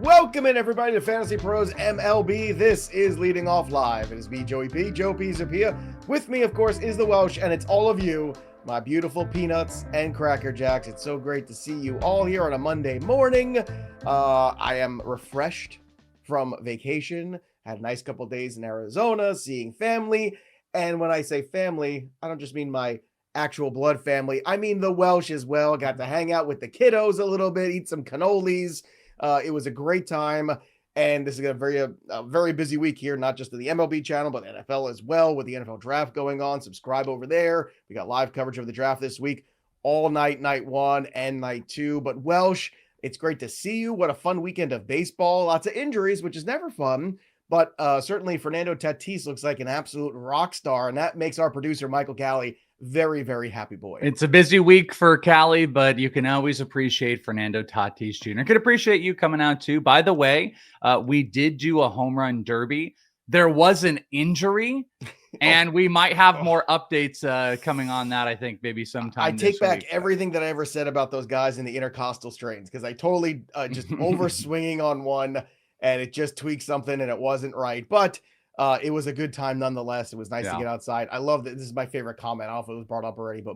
Welcome in, everybody, to Fantasy Pros MLB. This is Leading Off Live. It is me, Joey P, Joe P Zapia. With me, of course, is the Welsh, and it's all of you, my beautiful peanuts and cracker jacks. It's so great to see you all here on a Monday morning. I am refreshed from vacation. Had a nice couple days in Arizona, seeing family. And when I say family, I don't just mean my actual blood family. I mean the Welsh as well. Got to hang out with the kiddos a little bit, eat some cannolis. It was a great time, and this is a very busy week here, not just in the MLB channel, but the NFL as well, with the NFL draft going on. Subscribe over there. We got live coverage of the draft this week, all night, night one and night two. But Welsh, it's great to see you. What a fun weekend of baseball. Lots of injuries, which is never fun. But certainly Fernando Tatis looks like an absolute rock star, and that makes our producer, Michael Callie, very, very happy boy. It's a busy week for Callie, but you can always appreciate Fernando Tatis Jr. Could appreciate you coming out too. By the way, we did do a home run derby. There was an injury, and we might have more updates coming on that, I think, maybe sometime. I take back everything that I ever said about those guys in the intercostal strains, because I totally just over swinging on one, and it just tweaked something, and it wasn't right. But it was a good time nonetheless. It was nice to get outside. I love that. This is my favorite comment. I don't know if it was brought up already, but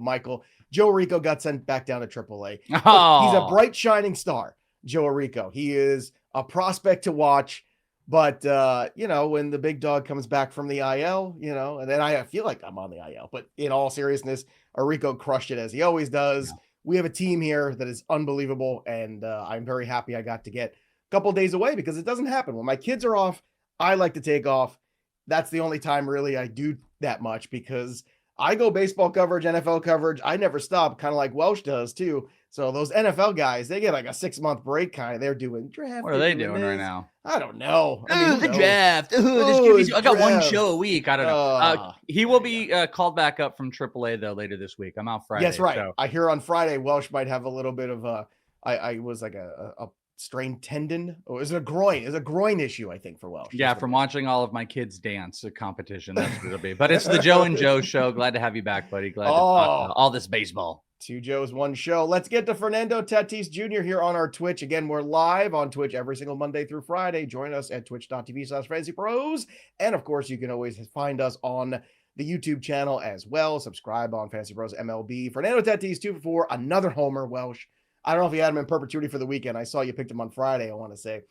Joe Rico got sent back down to AAA. Oh. He's a bright, shining star, Joe Rico. He is a prospect to watch. But, when the big dog comes back from the IL, and then I feel like I'm on the IL. But in all seriousness, Rico crushed it as he always does. Yeah. We have a team here that is unbelievable, and I'm very happy I got to get a couple days away, because it doesn't happen. When my kids are off, I like to take off. That's the only time really I do that much, because I go baseball coverage, NFL coverage. I never stop, kind of like Welsh does too. So those NFL guys, they get like a 6-month break kind of. They're doing draft. What are they doing right now? I don't know. The draft. I got one show a week. I don't know. He will be called back up from AAA though later this week. I'm out Friday. Yes, right. So. I hear on Friday Welsh might have a little bit of I was like a strained tendon, or is it a groin? It's a groin issue, I think, for Welsh. Yeah, from watching all of my kids dance a competition. That's what it'll be. But it's the Joe and Joe show. Glad to have you back, buddy. Glad to talk all this baseball. 2 Joes, 1 show. Let's get to Fernando Tatis Jr. here on our Twitch. Again, we're live on Twitch every single Monday through Friday. Join us at twitch.tv/fantasypros. And of course, you can always find us on the YouTube channel as well. Subscribe on Fantasy Pros MLB. Fernando Tatis 2 for 4, another homer. Welsh, I don't know if you had him in perpetuity for the weekend. I saw you picked him on Friday, I want to say.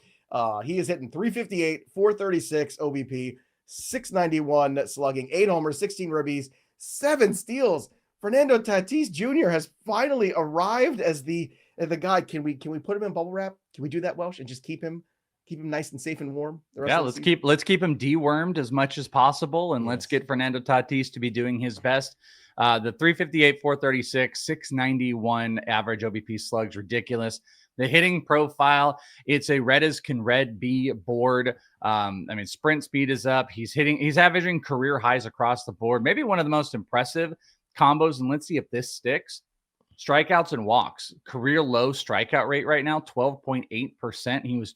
He is hitting 358, 436 OBP, 691 slugging, 8 homers, 16 ribbies, 7 steals. Fernando Tatis Jr. has finally arrived as the guy. Can we put him in bubble wrap? Can we do that, Welsh, and just keep him nice and safe and warm? Let's keep him dewormed as much as possible, and let's get Fernando Tatis to be doing his best. The 358, 436, 691 average OBP slugs, ridiculous. The hitting profile, it's a red as can red be board. Sprint speed is up. He's averaging career highs across the board. Maybe one of the most impressive combos, and let's see if this sticks. Strikeouts and walks, career low strikeout rate right now, 12.8%. He was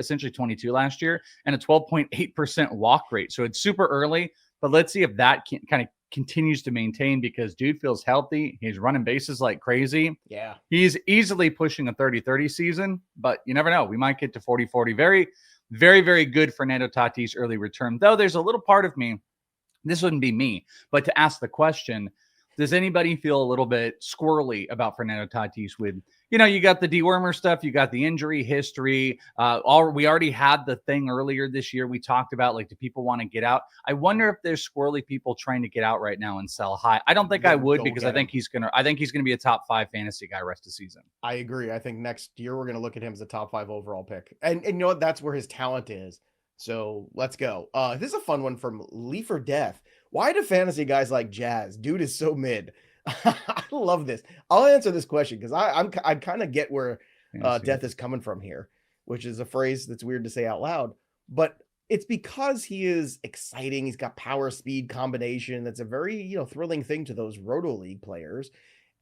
essentially 22 last year, and a 12.8% walk rate. So it's super early, but let's see if that kind of continues to maintain, because dude feels healthy. He's running bases like crazy. Yeah. He's easily pushing a 30-30 season, but you never know. We might get to 40-40. Very, very, very good Fernando Tatis early return. Though there's a little part of me, this wouldn't be me, but to ask the question, does anybody feel a little bit squirrely about Fernando Tatis with, you got the dewormer stuff, you got the injury history. We already had the thing earlier this year. We talked about, do people want to get out? I wonder if there's squirrely people trying to get out right now and sell high. I don't think I would, because I think he's gonna be a top 5 fantasy guy rest of the season. I agree. I think next year we're gonna look at him as a top 5 overall pick, and you know what? That's where his talent is. So let's go. This is a fun one from Leaf or Death. Why do fantasy guys like Jazz? Dude is so mid. I love this. I'll answer this question because I kind of get where Death is coming from here, which is a phrase that's weird to say out loud, but it's because he is exciting. He's got power speed combination. That's a very, thrilling thing to those Roto League players.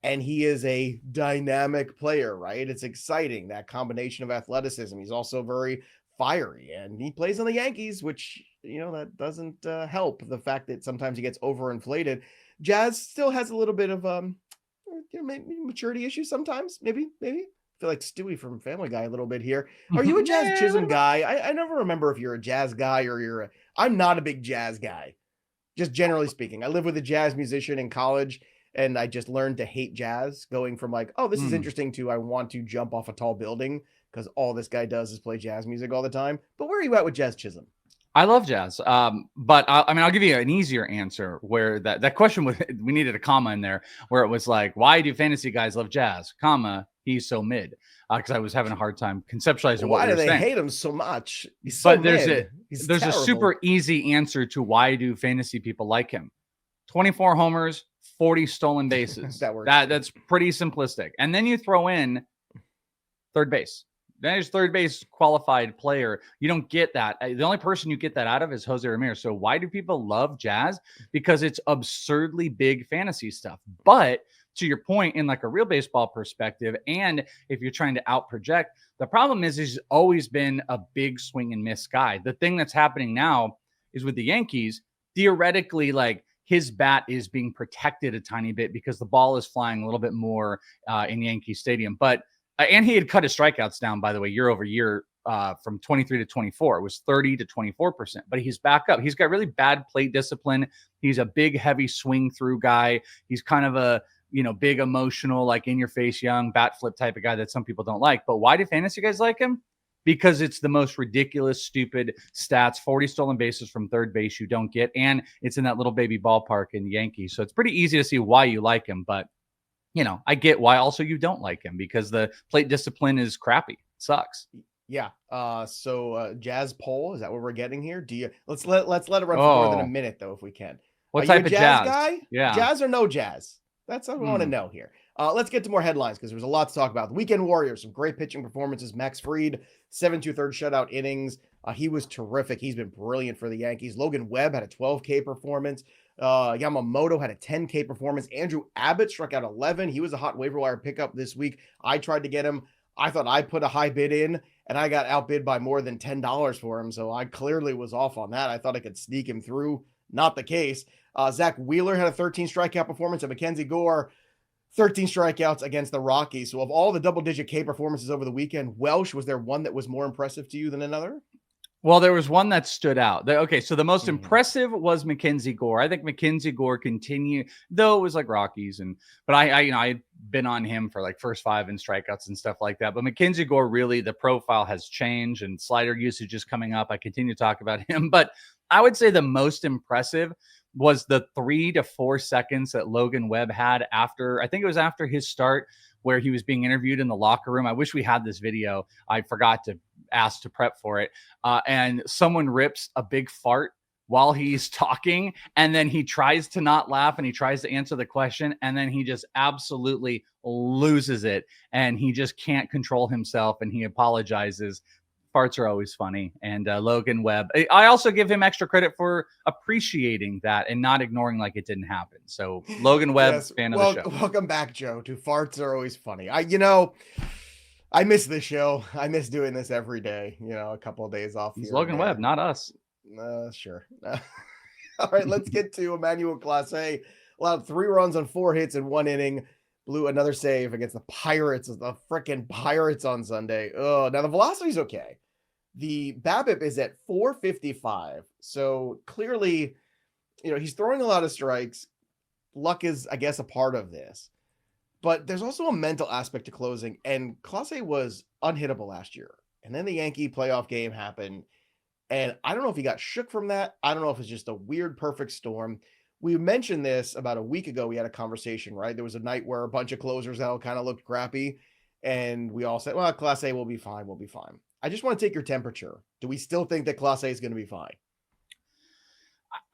And he is a dynamic player, right? It's exciting, that combination of athleticism. He's also very fiery, and he plays on the Yankees, which, that doesn't help the fact that sometimes he gets overinflated. Jazz still has a little bit of maybe maturity issues sometimes, maybe feel like Stewie from Family Guy a little bit here. Are you a Jazz Chisholm guy? I never remember if you're a Jazz guy or I'm not a big Jazz guy, just generally speaking. I lived with a jazz musician in college, and I just learned to hate jazz, going from like, oh, this is interesting, to I want to jump off a tall building because all this guy does is play jazz music all the time. But where are you at with Jazz Chisholm? I love jazz. But I mean, I'll give you an easier answer where that question we needed a comma in there where it was like, why do fantasy guys love jazz? Comma, he's so mid. Because I was having a hard time conceptualizing why what do they saying. hate him so much? He's so mid. There's a super easy answer to why do fantasy people like him. 24 homers, 40 stolen bases. That works. That's pretty simplistic. And then you throw in third base. There's third base qualified player. You don't get that. The only person you get that out of is Jose Ramirez. So why do people love jazz? Because it's absurdly big fantasy stuff. But to your point, in like a real baseball perspective, and if you're trying to out project, the problem is he's always been a big swing and miss guy. The thing that's happening now is with the Yankees, theoretically, like his bat is being protected a tiny bit because the ball is flying a little bit more in Yankee Stadium. But and he had cut his strikeouts down, by the way, year over year from 23 to 24. It was 30 to 24%. But he's back up. He's got really bad plate discipline. He's a big, heavy swing through guy. He's kind of a big emotional, like in your face, young bat flip type of guy that some people don't like. But why do fantasy guys like him? Because it's the most ridiculous, stupid stats, 40 stolen bases from third base you don't get. And it's in that little baby ballpark in the Yankees. So it's pretty easy to see why you like him. But I get why also you don't like him, because the plate discipline is crappy. It sucks. Yeah. So Jazz poll, is that what we're getting here? Do you let's let it run for more than a minute though, if we can. What type of jazz guy? Yeah. Jazz or no jazz? That's what we want to know here. Let's get to more headlines because there's a lot to talk about. The Weekend Warriors, some great pitching performances. Max Fried, 7 2/3 shutout innings. He was terrific. He's been brilliant for the Yankees. Logan Webb had a 12K performance. Yamamoto had a 10K performance. Andrew Abbott struck out 11. He was a hot waiver wire pickup this week. I tried to get him. I thought I put a high bid in, and I got outbid by more than $10 for him. So I clearly was off on that. I thought I could sneak him through. Not the case. Zach Wheeler had a 13 strikeout performance, and Mackenzie Gore, 13 strikeouts against the Rockies. So of all the double-digit K performances over the weekend, Welsh, was there one that was more impressive to you than another? Well, there was one that stood out. Okay, so the most impressive was Mackenzie Gore. I think Mackenzie Gore continued, though it was like Rockies, but I'd been on him for like first 5 in strikeouts and stuff like that. But Mackenzie Gore, really, the profile has changed and slider usage is coming up. I continue to talk about him, but I would say the most impressive was the 3 to 4 seconds that Logan Webb had after, I think it was after his start, where he was being interviewed in the locker room. I wish we had this video. I forgot to ask to prep for it. And someone rips a big fart while he's talking, and then he tries to not laugh and he tries to answer the question, and then he just absolutely loses it, and he just can't control himself, and he apologizes. Farts are always funny. And Logan Webb, I also give him extra credit for appreciating that and not ignoring like it didn't happen. So Logan Webb, yes, fan of the show. Welcome back, Joe, to Farts Are Always Funny. I miss this show. I miss doing this every day, a couple of days off. He's Logan Webb, not us. Sure. All right, let's get to Emmanuel Clase. Allowed 3 runs on 4 hits in 1 inning. Blew another save against the Pirates, the freaking Pirates on Sunday. Oh, now the velocity's okay. The BABIP is at 455. So clearly, he's throwing a lot of strikes. Luck is, I guess, a part of this. But there's also a mental aspect to closing. And Clase was unhittable last year. And then the Yankee playoff game happened. And I don't know if he got shook from that. I don't know if it's just a weird perfect storm. We mentioned this about a week ago. We had a conversation, right? There was a night where a bunch of closers all kind of looked crappy. And we all said, well, Clase will be fine. We'll be fine. I just want to take your temperature. Do we still think that Clase is going to be fine?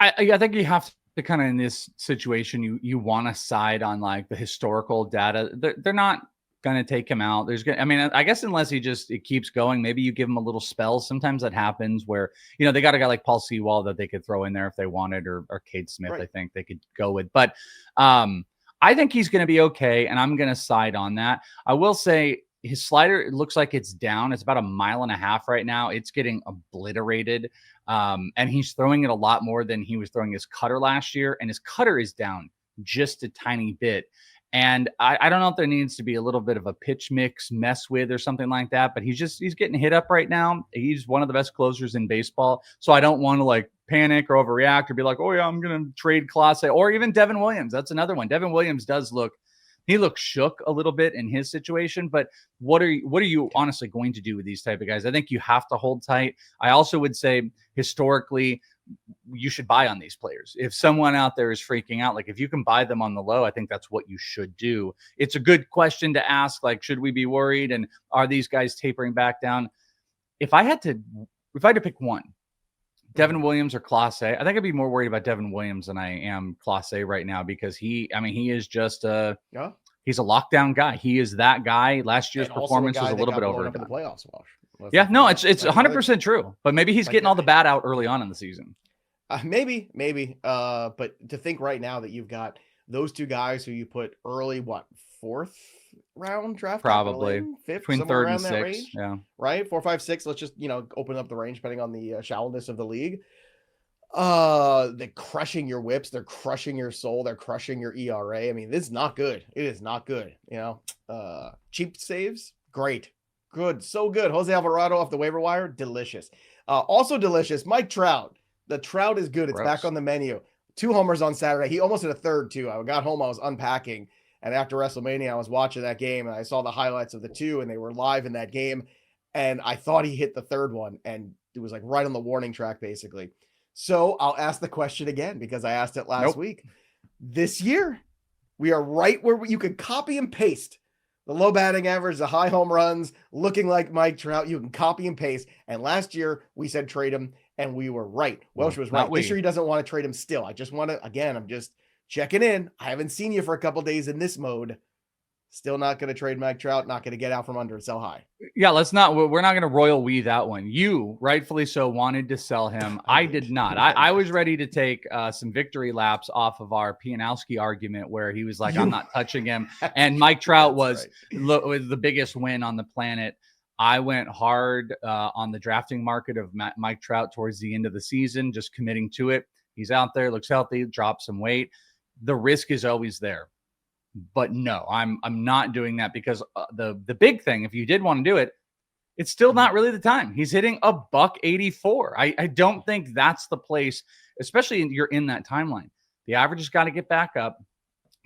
I think you have to kind of, in this situation, you want to side on like the historical data. They're not going to take him out. I guess unless it keeps going, maybe you give him a little spell. Sometimes that happens where, they got a guy like Paul Sewald that they could throw in there if they wanted, or Cade Smith, right. I think they could go with. But I think he's going to be okay, and I'm going to side on that. I will say his slider, it looks like it's down. It's about 1.5 miles right now. It's getting obliterated. And he's throwing it a lot more than he was throwing his cutter last year. And his cutter is down just a tiny bit. And I don't know if there needs to be a little bit of a pitch mix mess with or something like that, but he's getting hit up right now. He's one of the best closers in baseball. So I don't want to like panic or overreact or be like, oh yeah, I'm going to trade Clase, or even Devin Williams. That's another one. Devin Williams he looks shook a little bit in his situation, but what are you honestly going to do with these type of guys? I think you have to hold tight. I also would say historically, you should buy on these players. If someone out there is freaking out, like if you can buy them on the low, I think that's what you should do. It's a good question to ask. Like, should we be worried? And are these guys tapering back down? If I had to pick one, Devin Williams or Clase, I think I'd be more worried about Devin Williams than I am Clase right now, because he is just he's a lockdown guy. He is that guy. Last year's performance was a little bit over in the playoffs. Yeah, no, it's 100% true. But maybe he's getting all the bat out early on in the season. Maybe. But to think right now that you've got those two guys who you put early, fourth round draft, probably fifth, between third and sixth, range, yeah, right, 4, 5, 6. Let's just open up the range depending on the shallowness of the league. They're crushing your whips, they're crushing your soul, they're crushing your ERA. I mean, this is not good. It is not good. Cheap saves, great. Good. So good. Jose Alvarado off the waiver wire. Delicious. Also delicious. Mike Trout. The Trout is good. It's back on the menu. 2 homers on Saturday. He almost hit a third too. I got home. I was unpacking. And after WrestleMania, I was watching that game and I saw the highlights of the 2 and they were live in that game. And I thought he hit the third one and it was like right on the warning track, basically. So I'll ask the question again because I asked it last week. This year, we are right where you can copy and paste the low batting average, the high home runs, looking like Mike Trout. You can copy and paste. And last year we said trade him and we were right. Welsh was right. This year he doesn't want to trade him still. I just want to, again, I'm just checking in. I haven't seen you for a couple days in this mode. Still not going to trade Mike Trout. Not going to get out from under and sell high. Yeah, we're not going to royal we that one. You, rightfully so, wanted to sell him. I did not. I was ready to take some victory laps off of our Pianowski argument where he was like, I'm not touching him. And Mike Trout was the biggest win on the planet. I went hard on the drafting market of Mike Trout towards the end of the season, just committing to it. He's out there, looks healthy, dropped some weight. The risk is always there. But no, I'm not doing that because the big thing, if you did want to do it, it's still not really the time. He's hitting $184. I don't think that's the place, especially you're in that timeline. The average has got to get back up.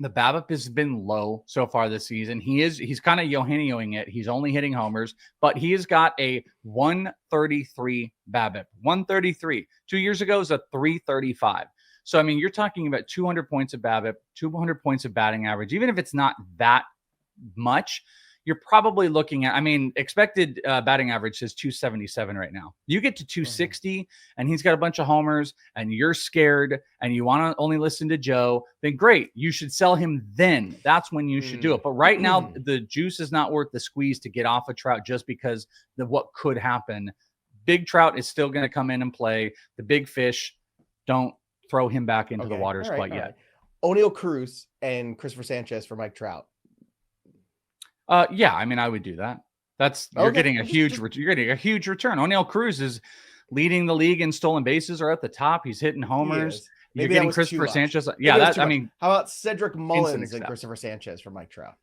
The BABIP has been low so far this season. He's kind of Eugenioing it. He's only hitting homers, but he has got a 133 BABIP. 133. 2 years ago is a 335. So, I mean, you're talking about 200 points of BABIP, 200 points of batting average. Even if it's not that much, you're probably looking at, expected batting average is 277 right now. You get to 260 and he's got a bunch of homers and you're scared and you want to only listen to Joe, then great. You should sell him then. That's when you should do it. But right now, the juice is not worth the squeeze to get off a Trout just because of what could happen. Big Trout is still going to come in and play. The big fish, don't throw him back into the waters quite yet. O'Neal Cruz and Christopher Sanchez for Mike Trout. Yeah, I would do that. You're getting a huge return. O'Neal Cruz is leading the league in stolen bases or at the top. He's hitting homers. You're getting Christopher Sanchez. Yeah, how about Cedric Mullins and Christopher Sanchez for Mike Trout?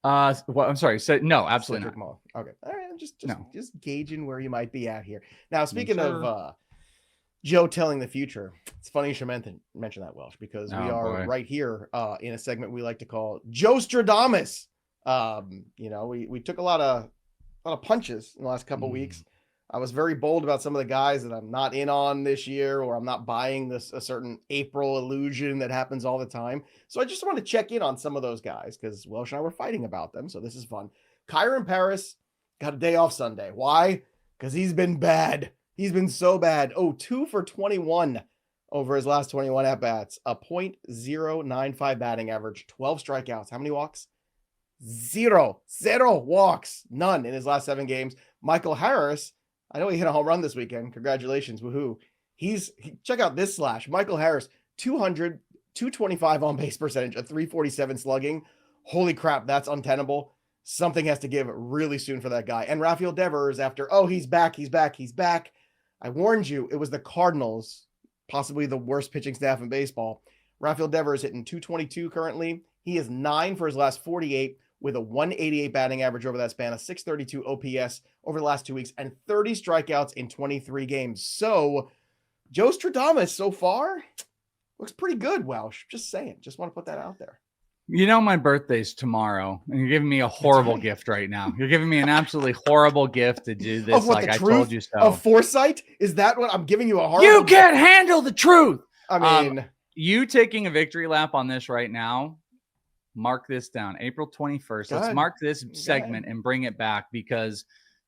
I'm sorry. No, absolutely Cedric Mullins. Okay. All right. I'm just gauging where you might be at here. Now, speaking of Joe telling the future, it's funny you should mention that, Welsh, because we are right here in a segment we like to call Joestradamus. We took a lot of punches in the last couple weeks. I was very bold about some of the guys that I'm not in on this year, or I'm not buying a certain April illusion that happens all the time. So I just want to check in on some of those guys because Welsh and I were fighting about them. So this is fun. Kyren Paris got a day off Sunday. Why? Because he's been bad. He's been so bad. 2 for 21 over his last 21 at-bats. A .095 batting average. 12 strikeouts. How many walks? Zero walks. None in his last 7 games. Michael Harris, I know he hit a home run this weekend. Congratulations. Woohoo. Check out this slash. Michael Harris, 200, 225 on base percentage, a 347 slugging. Holy crap, that's untenable. Something has to give really soon for that guy. And Rafael Devers after, he's back. I warned you, it was the Cardinals, possibly the worst pitching staff in baseball. Rafael Devers hitting 222 currently. He is 9 for his last 48 with a 188 batting average over that span, a 632 OPS over the last 2 weeks, and 30 strikeouts in 23 games. So Joestradamus so far looks pretty good, Welsh. Just saying. Just want to put that out there. You know, my birthday's tomorrow, and you're giving me a horrible gift right now. You're giving me an absolutely horrible gift to do this. Like I told you so. Of foresight? Is that what I'm giving you? A horrible You can't handle the truth. I mean, you taking a victory lap on this right now. Mark this down. April 21st. Let's mark this segment and bring it back, because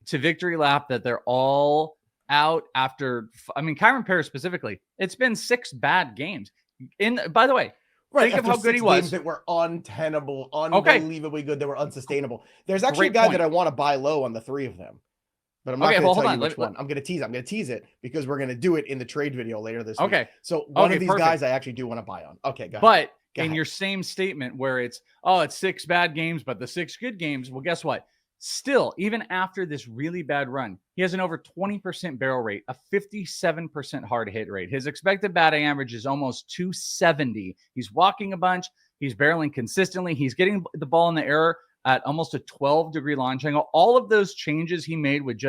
to victory lap that they're all out after. I mean, Kyren Paris specifically. It's been 6 bad games. By the way. Right, think of how good he was. That were untenable, unbelievably good. They were unsustainable. There's actually a guy that I want to buy low on the 3 of them, but I'm not going to tell you which one. I'm going to tease. I'm going to tease it because we're going to do it in the trade video later this week. So one of these guys I actually do want to buy on. Okay, go ahead. But in your same statement where it's 6 bad games, but the 6 good games. Well, guess what? Still, even after this really bad run, he has an over 20% barrel rate, a 57% hard hit rate. His expected batting average is almost 270. He's walking a bunch. He's barreling consistently. He's getting the ball in the air at almost a 12-degree launch angle. All of those changes he made with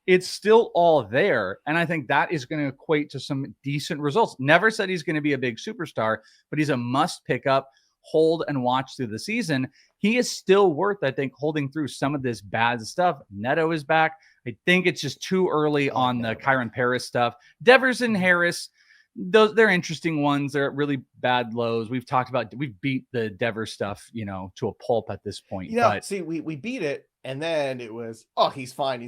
it's still all there. And I think that is going to equate to some decent results. Never said he's going to be a big superstar, but he's a must pick up, hold, and watch through the season. He is still worth, I think, holding through some of this bad stuff. Neto is back. I think it's just too early on the Kyren Paris stuff. Devers and Harris, they're interesting ones. They're at really bad lows. We've beat the Devers stuff, to a pulp at this point. But see, we beat it, and then it was, he's fine,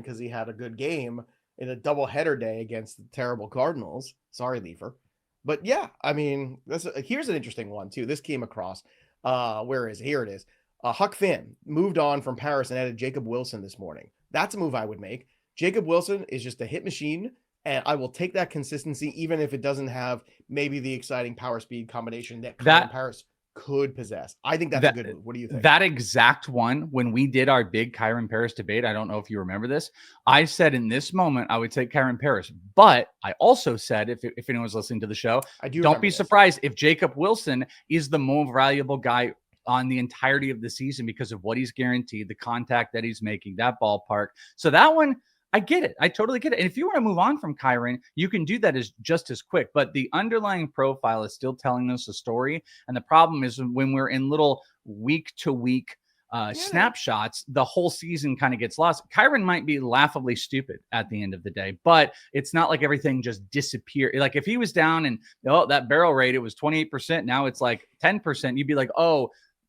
because he had a good game in a doubleheader day against the terrible Cardinals. Sorry, Leafer. But yeah, I mean, here's an interesting one too. This came across. Where is it? Here it is. Huck Finn moved on from Paris and added Jacob Wilson this morning. That's a move I would make. Jacob Wilson is just a hit machine, and I will take that consistency, even if it doesn't have maybe the exciting power speed combination that Paris could possess. I think that's a good move. What do you think? That exact one, when we did our big Kyren Paris debate, I don't know if you remember this, I said in this moment I would take Kyren Paris, but I also said, if anyone's listening to the show, don't be surprised if Jacob Wilson is the more valuable guy on the entirety of the season because of what he's guaranteed, the contact that he's making, that ballpark. So that one, I get it. I totally get it. And if you want to move on from Kyren, you can do that just as quick. But the underlying profile is still telling us a story. And the problem is when we're in little week-to-week snapshots, the whole season kind of gets lost. Kyren might be laughably stupid at the end of the day, but it's not like everything just disappeared. Like if he was down and that barrel rate, it was 28%. Now it's like 10%. You'd be like,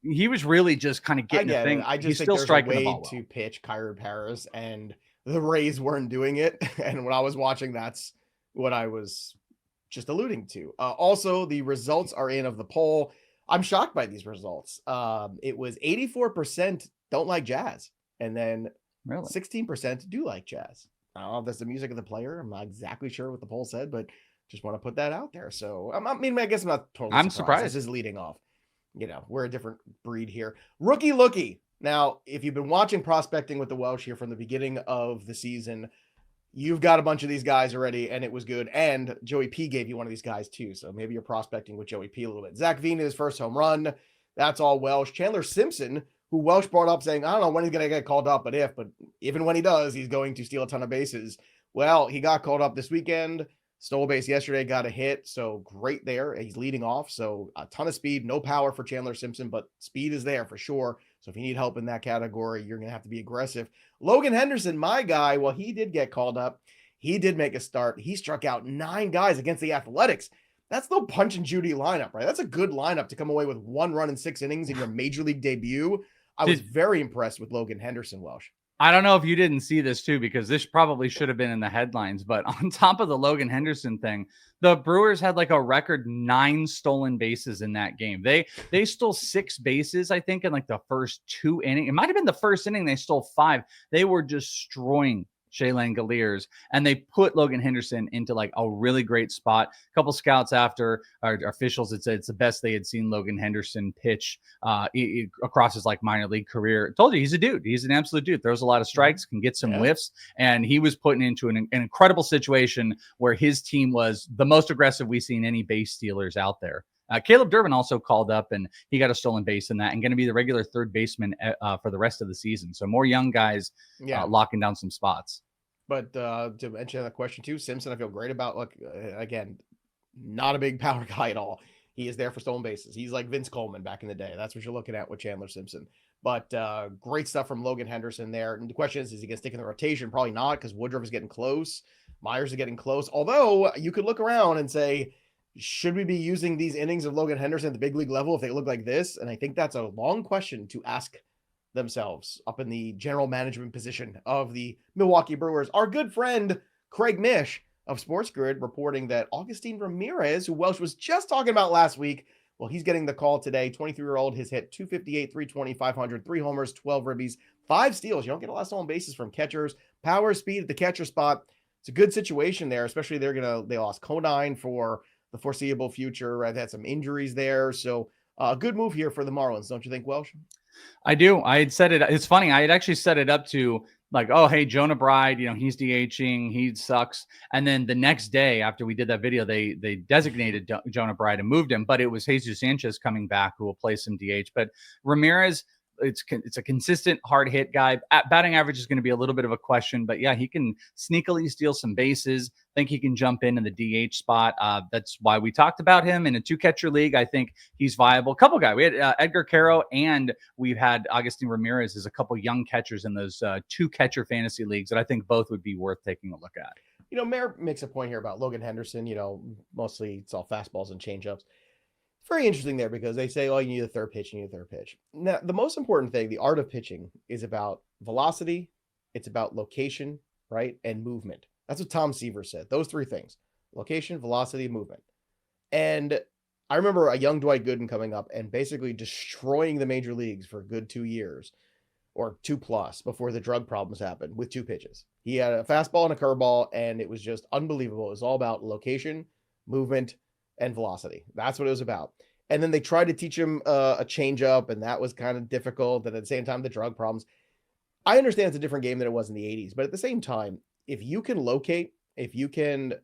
he was really just kind of getting a thing. I just think still there's a way to pitch Kyren Paris, and the Rays weren't doing it. And when I was watching, that's what I was just alluding to. Also, the results are in of the poll. I'm shocked by these results. It was 84% don't like jazz, and then 16% do like jazz. I don't know if that's the music of the player. I'm not exactly sure what the poll said, but just want to put that out there. So, I guess I'm not totally surprised. This is leading off. We're a different breed here. Lookie. Now, if you've been watching Prospecting with the Welsh here from the beginning of the season, you've got a bunch of these guys already, and it was good. And Joey P gave you one of these guys too, so maybe you're prospecting with Joey P a little bit. Zach Veen, his first home run. That's all Welsh. Chandler Simpson, who Welsh brought up saying, I don't know when he's going to get called up, but if and when he does, he's going to steal a ton of bases. Well, he got called up this weekend. Stole a base yesterday, got a hit, so great there. He's leading off, so a ton of speed, no power for Chandler Simpson, but speed is there for sure. So if you need help in that category, you're going to have to be aggressive. Logan Henderson, my guy, well, he did get called up. He did make a start. He struck out 9 guys against the Athletics. That's no punch and Judy lineup, right? That's a good lineup to come away with 1 run in 6 innings in your major league debut. I was very impressed with Logan Henderson, Welsh. I don't know if you didn't see this too, because this probably should have been in the headlines, but on top of the Logan Henderson thing, the Brewers had like a record 9 stolen bases in that game. They stole 6 bases, I think, in like the first 2 innings. It might've been the first inning. They stole 5. They were destroying Shea Langoliers, and they put Logan Henderson into like a really great spot. A couple scouts after, our officials had said it's the best they had seen Logan Henderson pitch across his like minor league career. I told you, he's a dude. He's an absolute dude. Throws a lot of strikes, can get some whiffs, and he was put into an incredible situation where his team was the most aggressive we've seen any base stealers out there. Caleb Durbin also called up, and he got a stolen base in that, and going to be the regular third baseman for the rest of the season. So more young guys locking down some spots. But to mention that question too, Simpson, I feel great about. Look, again, not a big power guy at all. He is there for stolen bases. He's like Vince Coleman back in the day. That's what you're looking at with Chandler Simpson. But great stuff from Logan Henderson there. And the question is he going to stick in the rotation? Probably not, because Woodruff is getting close. Myers is getting close. Although you could look around and say, should we be using these innings of Logan Henderson at the big league level if they look like this? And I think that's a long question to ask themselves up in the general management position of the Milwaukee Brewers. Our good friend Craig Mish of Sports Grid reporting that Augustin Ramirez, who Welsh was just talking about last week, well, he's getting the call today. 23-year-old has hit 258, 320, 500, 3 homers, 12 ribbies, 5 steals. You don't get a lot of stolen bases from catchers. Power, speed at the catcher spot. It's a good situation there, especially they lost Conine for the foreseeable future. Right? They had some injuries there. So a good move here for the Marlins. Don't you think, Welsh? I do. I had said it. It's funny. I had actually set it up to like, oh, hey, Jonah Bride, he's DHing. He sucks. And then the next day after we did that video, they designated Jonah Bride and moved him. But it was Jesus Sanchez coming back who will play some DH. But Ramirez, it's a consistent hard hit guy. Batting average is going to be a little bit of a question, but yeah, he can sneakily steal some bases. Think he can jump in the DH spot. That's why we talked about him in a 2-catcher league. I think he's viable. Couple guy. We had Edgar Caro, and we've had Augustin Ramirez as a couple young catchers in those 2-catcher fantasy leagues that I think both would be worth taking a look at. Mayor makes a point here about Logan Henderson. Mostly it's all fastballs and changeups. Very interesting there because they say, oh, you need a third pitch, Now, the most important thing, the art of pitching, is about velocity, it's about location, right, and movement. That's what Tom Seaver said. Those 3 things: location, velocity, movement. And I remember a young Dwight Gooden coming up and basically destroying the major leagues for a good 2 years, or 2+ before the drug problems happened, with 2 pitches. He had a fastball and a curveball, and it was just unbelievable. It was all about location, movement, and velocity. That's what it was about. And then they tried to teach him a changeup, and that was kind of difficult. And at the same time, the drug problems. I understand it's a different game than it was in the 80s, but at the same time, if you can locate, if you can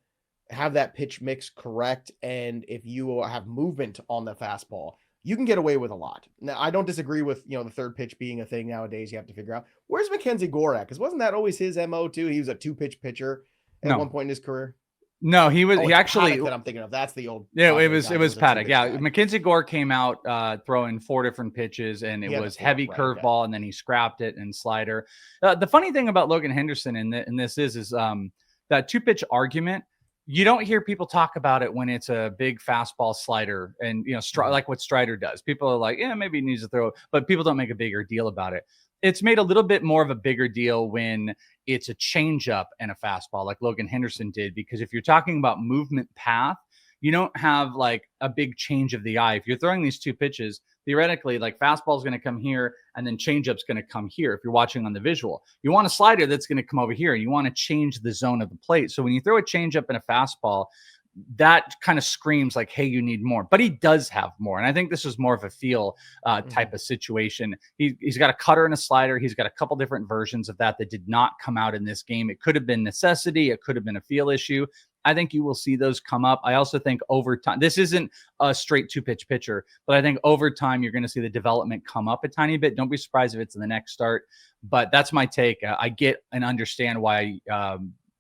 have that pitch mix correct, and if you have movement on the fastball, you can get away with a lot. Now, I don't disagree with, the third pitch being a thing nowadays. You have to figure out, where's Mackenzie Gore at? Because wasn't that always his MO too? He was a 2-pitch pitcher at one point in his career. No, he was. He actually. Paddock that I'm thinking of. That's the old. Yeah, it was Paddock. Yeah, Mackenzie Gore came out throwing 4 different pitches, and it was heavy curveball, and then he scrapped it and slider. The funny thing about Logan Henderson in this is that 2-pitch argument. You don't hear people talk about it when it's a big fastball slider, and like what Strider does. People are like, yeah, maybe he needs to throw, but people don't make a bigger deal about it. It's made a little bit more of a bigger deal when it's a changeup and a fastball like Logan Henderson did, because if you're talking about movement path, you don't have like a big change of the eye. If you're throwing these 2 pitches, theoretically, like fastball is going to come here and then changeup's going to come here. If you're watching on the visual, you want a slider that's going to come over here, and you want to change the zone of the plate. So when you throw a changeup and a fastball, that kind of screams like, hey, you need more. But he does have more. And I think this is more of a feel type of situation. He's got a cutter and a slider. He's got a couple different versions of that did not come out in this game. It could have been necessity. It could have been a feel issue. I think you will see those come up. I also think over time, this isn't a straight 2-pitch pitcher, but I think over time, you're going to see the development come up a tiny bit. Don't be surprised if it's in the next start. But that's my take. I get and understand why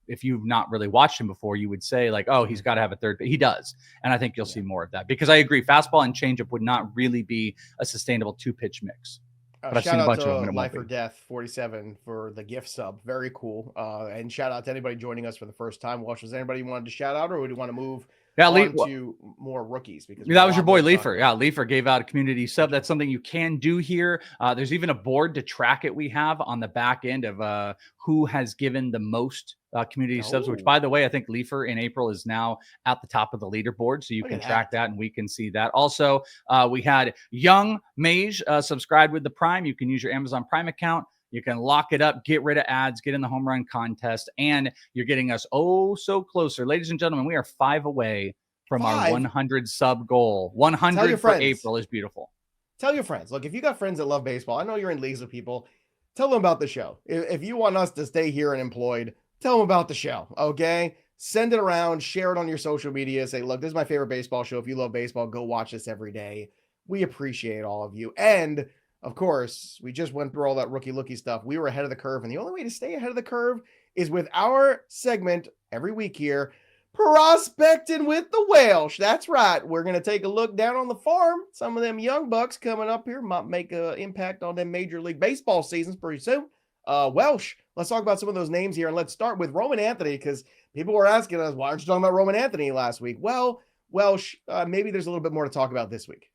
if you've not really watched him before, you would say like, oh, he's got to have a third, but he does. And I think you'll see more of that, because I agree. Fastball and changeup would not really be a sustainable 2-pitch mix. But I've seen a bunch of them. Life or Death 47 for the gift sub. Very cool. And shout out to anybody joining us for the first time. Welsh, was there anybody you wanted to shout out, or would you want to move to more rookies? Because that was your boy Leafer. Yeah, Leafer gave out a community sub. That's something you can do here. There's even a board to track it we have on the back end of who has given the most community subs, which, by the way, I think Leafer in April is now at the top of the leaderboard. So you can track that, and we can see that. Also, we had Young Mage subscribed with the Prime. You can use your Amazon Prime account. You can lock it up, get rid of ads, get in the home run contest, and you're getting us so closer. Ladies and gentlemen, we are 5 away from our 100 sub goal. 100 for April is beautiful. Tell your friends. Look, if you got friends that love baseball, I know you're in leagues with people, tell them about the show. If you want us to stay here and employed, tell them about the show, okay? Send it around, share it on your social media. Say, look, this is my favorite baseball show. If you love baseball, go watch this every day. We appreciate all of you. And of course, we just went through all that Lookie stuff. We were ahead of the curve. And the only way to stay ahead of the curve is with our segment every week here, Prospecting with the Welsh. That's right. We're going to take a look down on the farm. Some of them young bucks coming up here might make an impact on them Major League Baseball seasons pretty soon. Welsh, let's talk about some of those names here. And let's start with Roman Anthony, because people were asking us, why aren't you talking about Roman Anthony last week? Well, Welsh, maybe there's a little bit more to talk about this week.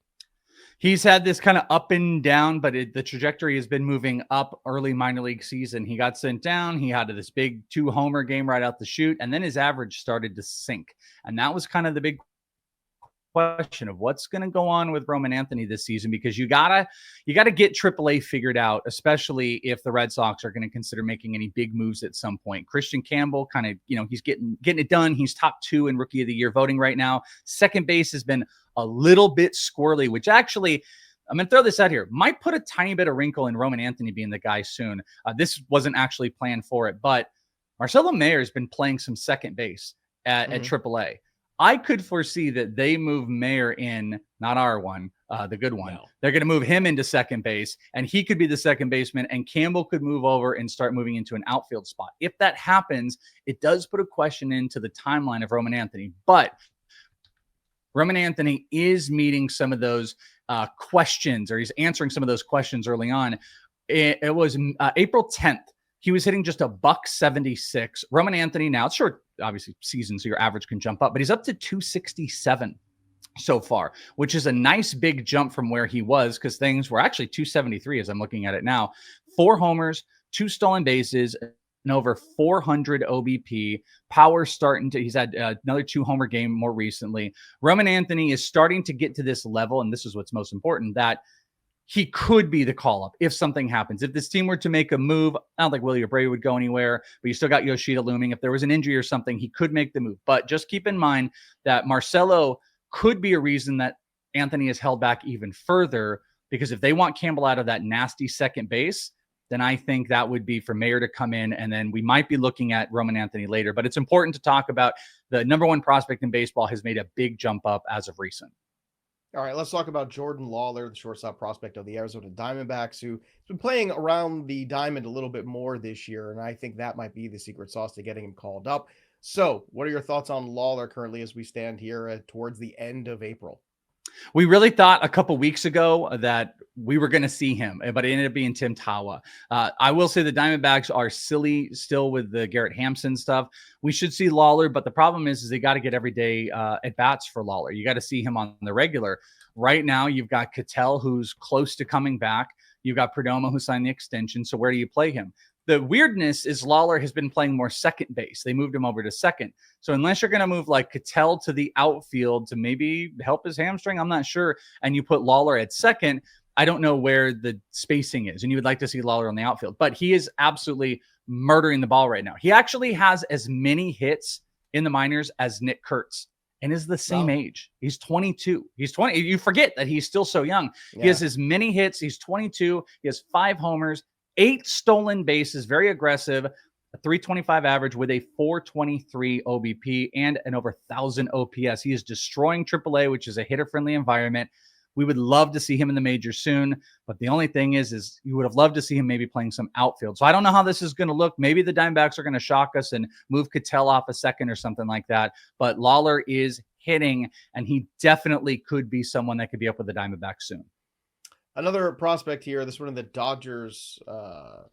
He's had this kind of up and down, but the trajectory has been moving up early minor league season. He got sent down. He had this big 2-homer game right out the chute, and then his average started to sink. And that was kind of the big question of what's going to go on with Roman Anthony this season, because you gotta get AAA figured out, especially if the Red Sox are going to consider making any big moves at some point. Christian Campbell kind of, he's getting it done. He's top 2 in Rookie of the Year voting right now. Second base has been a little bit squirrely, which actually, I'm going to throw this out here, might put a tiny bit of wrinkle in Roman Anthony being the guy soon. This wasn't actually planned for it, but Marcelo Mayer has been playing some second base at AAA. I could foresee that they move Mayer in, not our one, the good one. No. They're going to move him into second base, and he could be the second baseman, and Campbell could move over and start moving into an outfield spot. If that happens, it does put a question into the timeline of Roman Anthony. But Roman Anthony is meeting some of those questions, or he's answering some of those questions early on. It was April 10th. He was hitting just a $176. Roman Anthony now, it's short, obviously, season, so your average can jump up, but he's up to 267 so far, which is a nice big jump from where he was, because things were actually 273 as I'm looking at it now. 4 homers, 2 stolen bases, and over 400 OBP. Power starting to, he's had another 2-homer game more recently. Roman Anthony is starting to get to this level, and this is what's most important, that he could be the call-up if something happens. If this team were to make a move, I don't think Willie or Brady would go anywhere, but you still got Yoshida looming. If there was an injury or something, he could make the move. But just keep in mind that Marcelo could be a reason that Anthony is held back even further, because if they want Campbell out of that nasty second base, then I think that would be for Mayer to come in, and then we might be looking at Roman Anthony later. But it's important to talk about the number 1 prospect in baseball has made a big jump up as of recent. All right, let's talk about Jordan Lawlar, the shortstop prospect of the Arizona Diamondbacks, who's been playing around the diamond a little bit more this year, and I think that might be the secret sauce to getting him called up. So what are your thoughts on Lawlar currently as we stand here towards the end of April? We really thought a couple weeks ago that we were going to see him, but it ended up being Tim Tawa. I will say the Diamondbacks are silly still with the Garrett Hampson stuff. We should see Lawlar, but the problem is they got to get everyday at-bats for Lawlar. You got to see him on the regular. Right now, you've got Cattell, who's close to coming back. You've got Perdomo, who signed the extension. So where do you play him? The weirdness is Lawlar has been playing more second base. They moved him over to second. So unless you're going to move like Cattell to the outfield to maybe help his hamstring, I'm not sure, and you put Lawlar at second, I don't know where the spacing is. And you would like to see Lawlar on the outfield. But he is absolutely murdering the ball right now. He actually has as many hits in the minors as Nick Kurtz, and is the same age. He's 22. He's 20. You forget that he's still so young. Yeah. He has as many hits. He's 22. He has 5 homers. 8 stolen bases, very aggressive, a 325 average with a 423 OBP and an over 1,000 OPS. He is destroying AAA, which is a hitter-friendly environment. We would love to see him in the majors soon, but the only thing is you would have loved to see him maybe playing some outfield. So I don't know how this is going to look. Maybe the Diamondbacks are going to shock us and move Cattell off a second or something like that. But Lawlar is hitting, and he definitely could be someone that could be up with the Diamondbacks soon. Another prospect here, this one in the Dodgers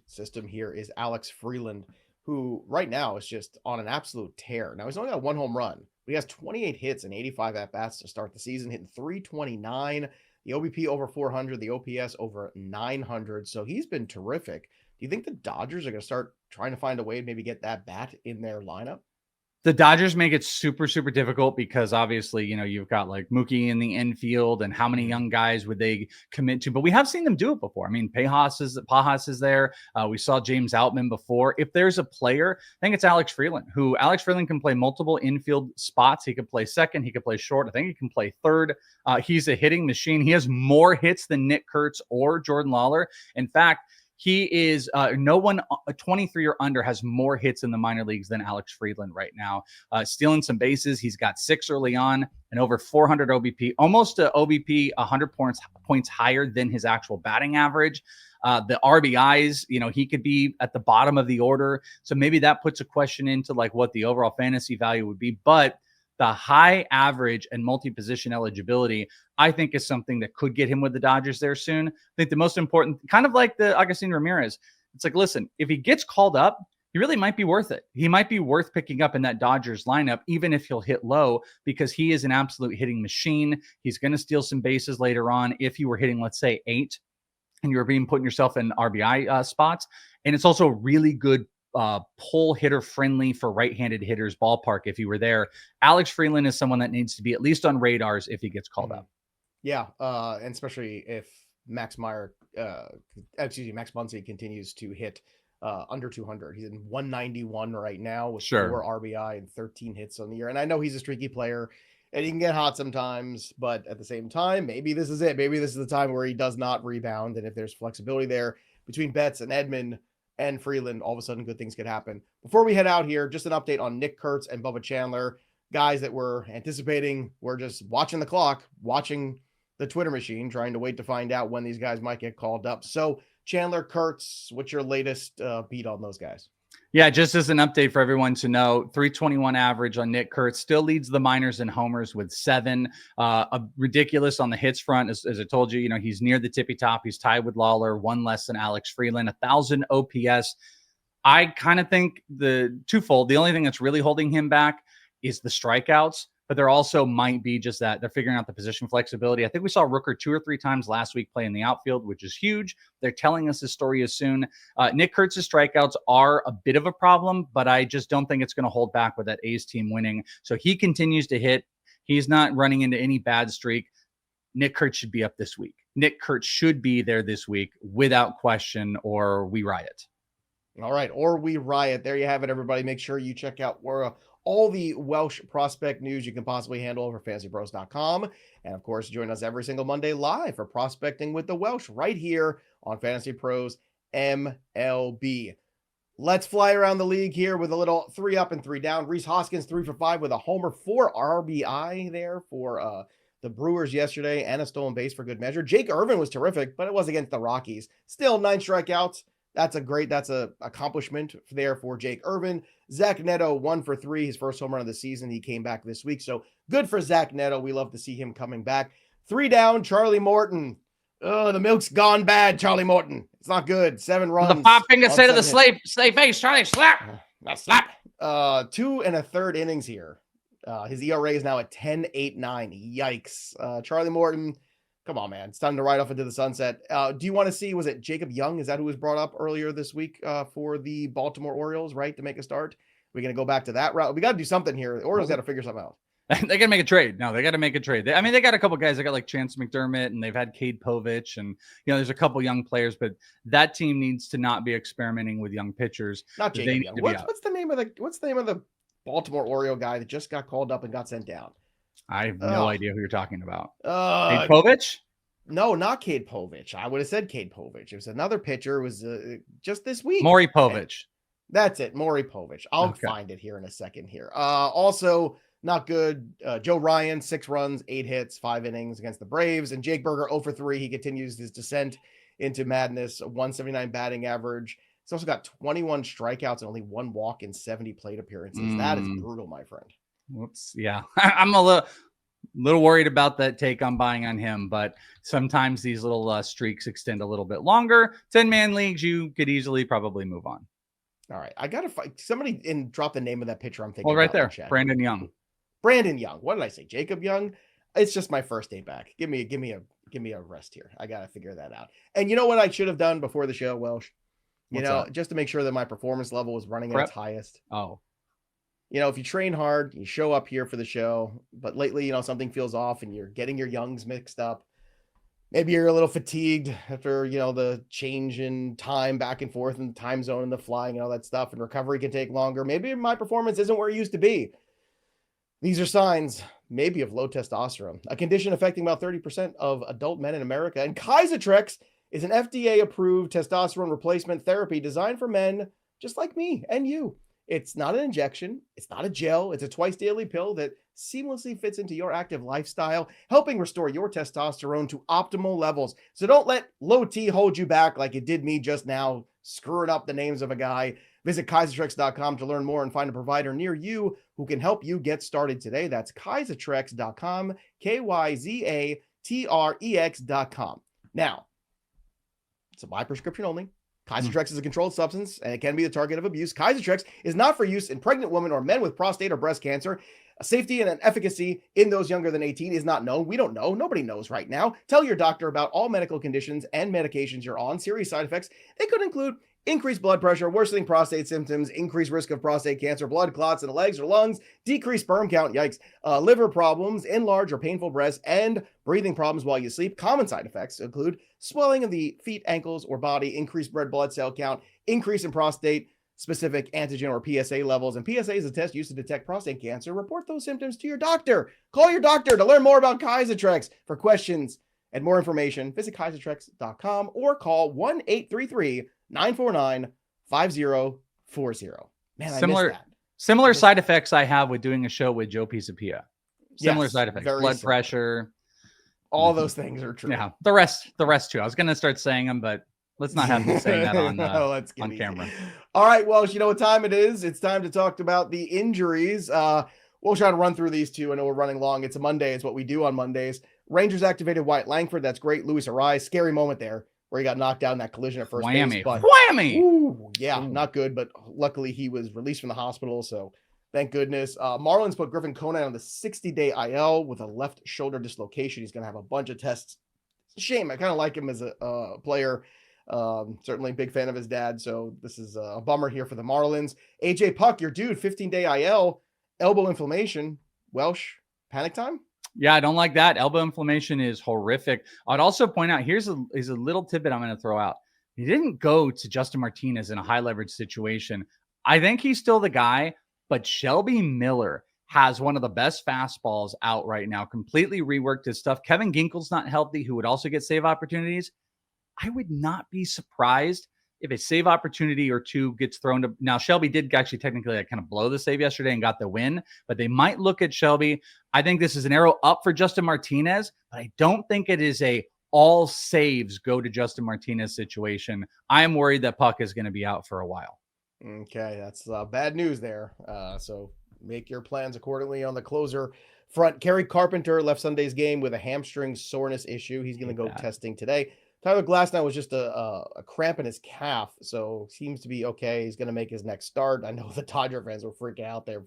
system here, is Alex Freeland, who right now is just on an absolute tear. Now, he's only got 1 home run, but he has 28 hits and 85 at-bats to start the season, hitting 329, the OBP over 400, the OPS over 900. So he's been terrific. Do you think the Dodgers are going to start trying to find a way to maybe get that bat in their lineup? The Dodgers make it super, super difficult because obviously, you've got like Mookie in the infield, and how many young guys would they commit to? But we have seen them do it before. I mean, Pajas is there. We saw James Outman before. If there's a player, I think it's Alex Freeland, who Alex Freeland can play multiple infield spots. He could play second. He could play short. I think he can play third. He's a hitting machine. He has more hits than Nick Kurtz or Jordan Lawlar. In fact, He is no one 23 or under has more hits in the minor leagues than Alex Freeland right now. Stealing some bases. He's got 6 early on and over 400 OBP, almost a OBP 100 points higher than his actual batting average. The RBIs, he could be at the bottom of the order. So maybe that puts a question into like what the overall fantasy value would be. But the high average and multi-position eligibility, I think, is something that could get him with the Dodgers there soon. I think the most important, kind of like the Agustin Ramirez, it's like, listen, if he gets called up, he really might be worth it. He might be worth picking up in that Dodgers lineup, even if he'll hit low, because he is an absolute hitting machine. He's going to steal some bases later on if you were hitting, let's say, 8 and you're putting yourself in RBI spots. And it's also really good pull hitter friendly for right-handed hitters ballpark. If you were there, Alex Freeland is someone that needs to be at least on radars if he gets called up. Yeah. And especially if Max Muncy continues to hit under 200. He's in 191 right now with 4 RBI and 13 hits on the year. And I know he's a streaky player and he can get hot sometimes, but at the same time, maybe this is it. Maybe this is the time where he does not rebound. And if there's flexibility there between Betts and Edman and Freeland, all of a sudden good things could happen. Before we head out here, just an update on Nick Kurtz and Bubba Chandler, guys that we're anticipating. We're just watching the clock, watching the Twitter machine, trying to wait to find out when these guys might get called up. So Chandler, Kurtz, what's your latest beat on those guys? Yeah, just as an update for everyone to know, 321 average on Nick Kurtz, still leads the minors in homers with 7. Ridiculous on the hits front. As I told you, he's near the tippy top. He's tied with Lawlar, 1 less than Alex Freeland, 1,000 OPS. I kind of think the twofold. The only thing that's really holding him back is the strikeouts, but there also might be just that they're figuring out the position flexibility. I think we saw Rooker 2 or 3 times last week play in the outfield, which is huge. They're telling us his story is soon. Nick Kurtz's strikeouts are a bit of a problem, but I just don't think it's going to hold back with that A's team winning. So he continues to hit. He's not running into any bad streak. Nick Kurtz should be up this week. Nick Kurtz should be there this week without question, or we riot. All right, or we riot. There you have it, everybody. Make sure you check out all the Welsh prospect news you can possibly handle over FantasyPros.com. And of course, join us every single Monday live for Prospecting with the Welsh right here on Fantasy Pros MLB. Let's fly around the league here with a little 3 up and 3 down. Rhys Hoskins 3 for 5 with a homer, 4 RBI there for the Brewers yesterday and a stolen base for good measure. Jake Irvin was terrific, but it was against the Rockies. Still 9 strikeouts. That's a accomplishment there for Jake Irvin. Zach Neto 1 for 3, his first home run of the season. He came back this week. So good for Zach Neto. We love to see him coming back. 3 down, Charlie Morton. Oh, the milk's gone bad, Charlie Morton. It's not good. 7 runs. The 5-finger say to the slave face, Charlie, slap. Not slap. 2 1/3 innings here. His ERA is now at 10.89. Yikes. Charlie Morton, come on, man. It's time to ride off into the sunset. Do you want to see, was it Jacob Young? Is that who was brought up earlier this week for the Baltimore Orioles, right, to make a start? We're going to go back to that route. We got to do something here. The Orioles got to figure something out. They got to make a trade. No, they got to make a trade. They got a couple guys. They got like Chance McDermott, and they've had Cade Povich, and there's a couple young players, but that team needs to not be experimenting with young pitchers. Not Jacob Young. What's the name of the Baltimore Oriole guy that just got called up and got sent down? I have no idea who you're talking about. Cade Povich? No, not Cade Povich. I would have said Cade Povich. It was another pitcher. It was just this week. Maury Povich. That's it. Maury Povich. I'll find it here in a second here. Also, not good. Joe Ryan, 6 runs, 8 hits, 5 innings against the Braves. And Jake Berger 0 for 3. He continues his descent into madness. 179 batting average. He's also got 21 strikeouts and only 1 walk in 70 plate appearances. That is brutal, my friend. Whoops. Yeah. I'm a little worried about that take I'm buying on him, but sometimes these little streaks extend a little bit longer. 10-man leagues, you could easily probably move on. All right. I got to find somebody and drop the name of that pitcher I'm thinking. Well, right there. Brandon Young. What did I say? Jacob Young. It's just my first day back. Give me a rest here. I got to figure that out. And you know what I should have done before the show, Welsh? Just to make sure that my performance level was running at its highest. Oh, if you train hard, you show up here for the show, but lately, something feels off and you're getting your youngs mixed up. Maybe you're a little fatigued after, the change in time back and forth and time zone and the flying and all that stuff, and recovery can take longer. Maybe my performance isn't where it used to be. These are signs maybe of low testosterone, a condition affecting about 30% of adult men in America. And Kaisertrex is an FDA-approved testosterone replacement therapy designed for men just like me and you. It's not an injection. It's not a gel. It's a twice-daily pill that seamlessly fits into your active lifestyle, helping restore your testosterone to optimal levels. So don't let low T hold you back like it did me just now, screwing up the names of a guy. Visit KaiserTrex.com to learn more and find a provider near you who can help you get started today. That's KaiserTrex.com, KYZATREX.com. Now, it's by prescription only. Kaisertrex is a controlled substance, and it can be the target of abuse. Kaisertrex is not for use in pregnant women or men with prostate or breast cancer. Safety and efficacy in those younger than 18 is not known. We don't know. Nobody knows right now. Tell your doctor about all medical conditions and medications you're on. Serious side effects, they could include increased blood pressure, worsening prostate symptoms, increased risk of prostate cancer, blood clots in the legs or lungs, decreased sperm count, yikes, liver problems, enlarged or painful breasts, and breathing problems while you sleep. Common side effects include swelling of the feet, ankles, or body, increased red blood cell count, increase in prostate-specific antigen or PSA levels. And PSA is a test used to detect prostate cancer. Report those symptoms to your doctor. Call your doctor to learn more about Kaisertrex. For questions and more information, visit KaiserTrex.com or call 1-833-949-5040. Man, I missed that. Similar side effects I have with doing a show with Joe Pisapia. Similar side effects, blood pressure. All those things are true. Yeah, the rest too. I was going to start saying them, but let's not have me saying that on camera. All right, well, you know what time it is. It's time to talk about the injuries. We'll try to run through these two. I know we're running long. It's a Monday. It's what we do on Mondays. Rangers activated Wyatt Langford. That's great. Luis Arise, scary moment there where he got knocked down in that collision at first base. But, whammy! Ooh, yeah, not good. But luckily he was released from the hospital, so thank goodness. Marlins put Griffin Conant on the 60-day IL with a left shoulder dislocation. He's going to have a bunch of tests. It's a shame. I kind of like him as a player. Certainly a big fan of his dad. So this is a bummer here for the Marlins. AJ Puck, your dude, 15-day IL, elbow inflammation. Welsh, panic time? Yeah, I don't like that. Elbow inflammation is horrific. I'd also point out, here's a little tidbit I'm going to throw out. He didn't go to Justin Martinez in a high leverage situation. I think he's still the guy, but Shelby Miller has one of the best fastballs out right now, completely reworked his stuff. Kevin Ginkel's not healthy, who would also get save opportunities. I would not be surprised if a save opportunity or two gets thrown to. Now, Shelby did actually technically kind of blow the save yesterday and got the win, but they might look at Shelby. I think this is an arrow up for Justin Martinez, but I don't think it is a all saves go to Justin Martinez situation. I am worried that Puck is going to be out for a while. Okay, that's bad news there. So make your plans accordingly on the closer front. Kerry Carpenter left Sunday's game with a hamstring soreness issue. He's going to go testing today. Tyler Glasnow was just a cramp in his calf, so seems to be okay. He's going to make his next start. I know the Dodger fans were freaking out there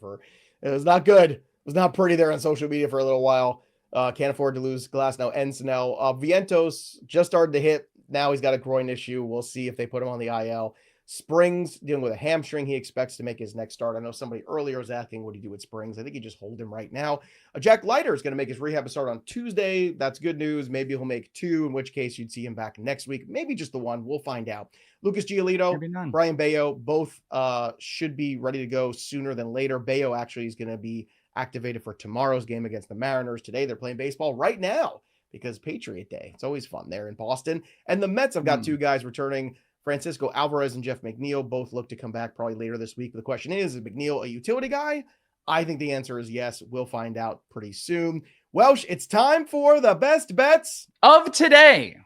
it was not good. It was not pretty there on social media for a little while. Can't afford to lose Glasnow and Snell. Vientos just started to hit. Now he's got a groin issue. We'll see if they put him on the IL. Springs dealing with a hamstring. He expects to make his next start. I know somebody earlier was asking what do you do with Springs. I think you just hold him right now. Jack Leiter is going to make his rehab start on Tuesday. That's good news. Maybe he'll make two, in which case you'd see him back next week. Maybe just the one. We'll find out. Lucas Giolito, Brian Bayo, both should be ready to go sooner than later. Bayo actually is going to be activated for tomorrow's game against the Mariners. Today they're playing baseball right now because Patriot Day. It's always fun there in Boston. And the Mets have got two guys returning. Francisco Alvarez and Jeff McNeil both look to come back probably later this week. But the question is McNeil a utility guy? I think the answer is yes. We'll find out pretty soon. Welsh, it's time for the best bets of today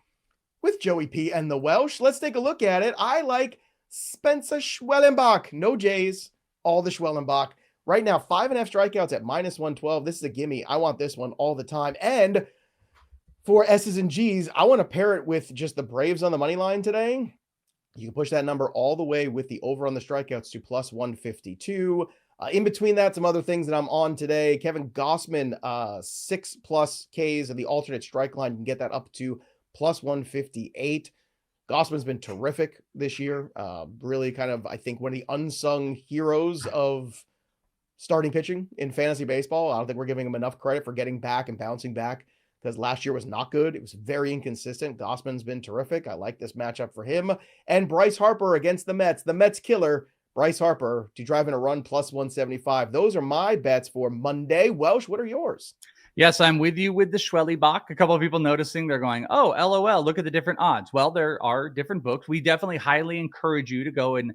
with Joey P and the Welsh. Let's take a look at it. I like Spencer Schwellenbach. No J's, all the Schwellenbach. Right now, 5.5 strikeouts at -112. This is a gimme. I want this one all the time. And for S's and G's, I want to pair it with just the Braves on the money line today. You can push that number all the way with the over on the strikeouts to +152. In between that, some other things that I'm on today. Kevin Gossman, 6+ Ks of the alternate strike line. You can get that up to +158. Gossman's been terrific this year. Really kind of, I think, one of the unsung heroes of starting pitching in fantasy baseball. I don't think we're giving him enough credit for getting back and bouncing back, because last year was not good. It was very inconsistent. Gossman's been terrific. I like this matchup for him. And Bryce Harper against the Mets killer, Bryce Harper, to drive in a run +175. Those are my bets for Monday. Welsh, what are yours? Yes, I'm with you with the Schwelly Bach. A couple of people noticing, they're going, oh, LOL, look at the different odds. Well, there are different books. We definitely highly encourage you to go and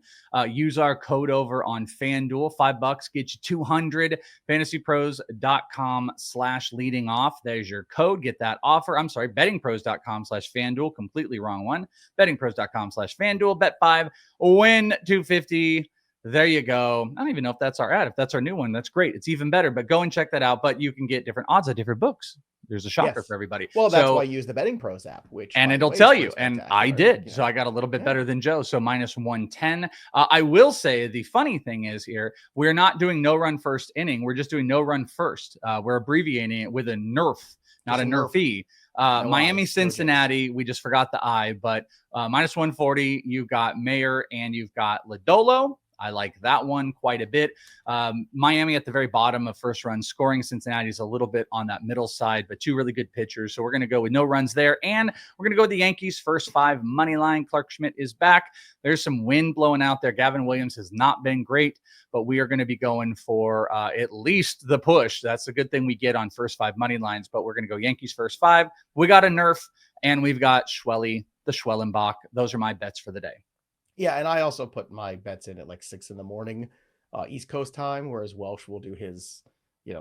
use our code over on FanDuel. $5 gets you 200. FantasyPros.com/leading off. There's your code. Get that offer. I'm sorry, bettingpros.com/FanDuel. Completely wrong one. Bettingpros.com/FanDuel. Bet 5, win 250. There you go. I don't even know if that's our ad. If that's our new one, that's great. It's even better, but go and check that out. But you can get different odds at different books. There's a shocker for everybody. Well, that's why I use the Betting Pros app, which and it'll tell you. And I did. So I got a little bit better than Joe. So -110. I will say the funny thing is here, we're not doing no run first inning. We're just doing no run first. We're abbreviating it with a nerf, not a nerfy. Miami, Cincinnati, we just forgot the I, but -140, you've got Mayer and you've got Lodolo. I like that one quite a bit. Miami at the very bottom of first run scoring. Cincinnati's a little bit on that middle side, but two really good pitchers. So we're going to go with no runs there. And we're going to go with the Yankees first 5 money line. Clark Schmidt is back. There's some wind blowing out there. Gavin Williams has not been great, but we are going to be going for at least the push. That's a good thing we get on first 5 money lines, but we're going to go Yankees first 5. We got a nerf and we've got Schwelly, the Schwellenbach. Those are my bets for the day. Yeah, and I also put my bets in at like 6 a.m. East Coast time, whereas Welsh will do his,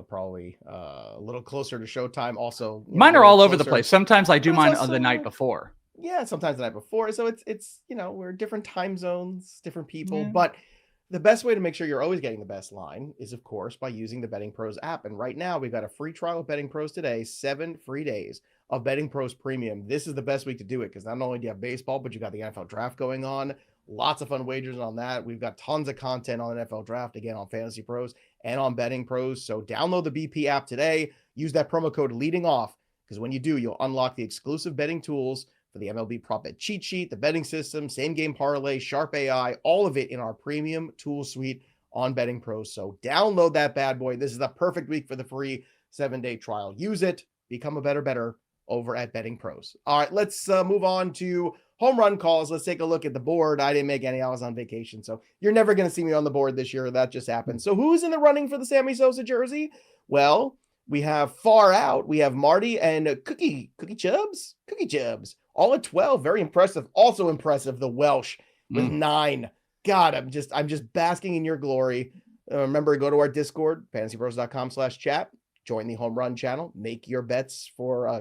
probably a little closer to showtime. Also, mine are all over the place. Sometimes I do mine on the night before. Yeah, sometimes the night before. So it's we're different time zones, different people. But the best way to make sure you're always getting the best line is, of course, by using the Betting Pros app. And right now, we've got a free trial of Betting Pros today, 7 free days of Betting Pros Premium. This is the best week to do it because not only do you have baseball, but you got the NFL draft going on. Lots of fun wagers on that. We've got tons of content on NFL Draft, again, on Fantasy Pros and on Betting Pros. So download the BP app today. Use that promo code leading off because when you do, you'll unlock the exclusive betting tools for the MLB prop bet cheat sheet, the betting system, same game parlay, Sharp AI, all of it in our premium tool suite on Betting Pros. So download that bad boy. This is the perfect week for the free 7-day trial. Use it. Become a better over at Betting Pros. All right, let's move on to home run calls. Let's take a look at the board. I didn't make any. I was on vacation, so you're never going to see me on the board this year. That just happened. So who's in the running for the Sammy Sosa jersey? Well, we have far out. We have Marty and Cookie Chubbs, all at 12. Very impressive. Also impressive, the Welsh with 9. God, I'm just basking in your glory. Remember, go to our Discord, fantasypros.com/chat. Join the home run channel. Make your bets for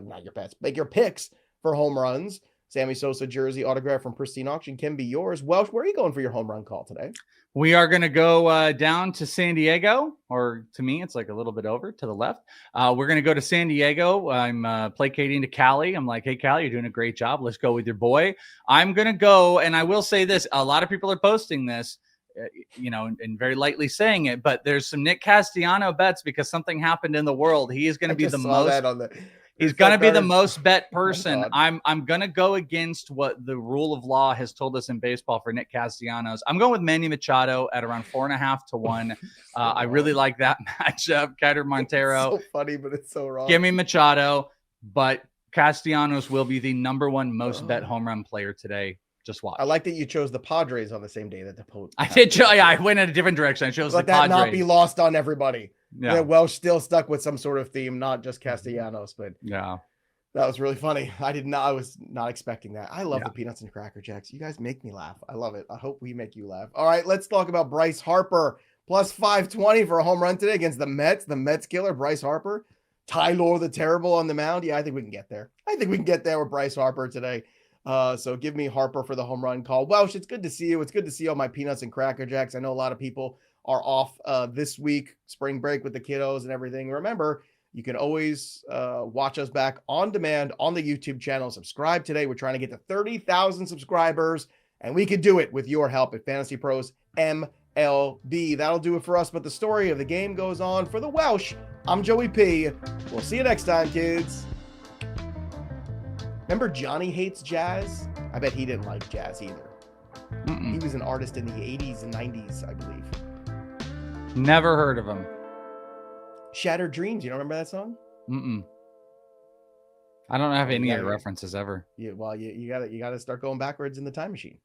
make your picks for home runs. Sammy Sosa jersey autograph from Pristine Auction can be yours. Welsh, where are you going for your home run call today? We are going to go down to San Diego, or to me, it's like a little bit over to the left. We're going to go to San Diego. I'm placating to Callie. I'm like, hey, Callie, you're doing a great job. Let's go with your boy. I'm going to go, and I will say this. A lot of people are posting this, and very lightly saying it, but there's some Nick Castellano bets because something happened in the world. He is going to be the most. He's going to be the most bet person. I'm going to go against what the rule of law has told us in baseball for Nick Castellanos. I'm going with Manny Machado at around 4.5 to 1. I really like that matchup. Kyder Montero. It's so funny, but it's so wrong. Give me Machado, but Castellanos will be the number 1 most bet home run player today. Just watch. I like that you chose the Padres on the same day that the Pope. I did. Yeah, I went in a different direction. I chose the Padres. Let that not be lost on everybody. Yeah, Welsh still stuck with some sort of theme, not just Castellanos, but yeah, that was really funny. I was not expecting that. I love the Peanuts and Cracker Jacks. You guys make me laugh. I love it. I hope we make you laugh. All right, let's talk about Bryce Harper. Plus 520 for a home run today against the Mets. The Mets killer, Bryce Harper. Tyler the Terrible on the mound. Yeah, I think we can get there. I think we can get there with Bryce Harper today. So give me Harper for the home run call. Welsh, it's good to see you. It's good to see all my Peanuts and Cracker Jacks. I know a lot of people are off this week, spring break with the kiddos and everything. Remember, you can always watch us back on demand on the YouTube channel. Subscribe today. We're trying to get to 30,000 subscribers, and we could do it with your help at Fantasy Pros MLB. That'll do it for us, but the story of the game goes on. For the Welsh, I'm Joey P. We'll see you next time, kids. Remember Johnny Hates Jazz? I bet he didn't like jazz either. He was an artist in the 80s and 90s, I believe. Never heard of him. Shattered Dreams. You don't remember that song? I don't have any references ever. You gotta start going backwards in the time machine.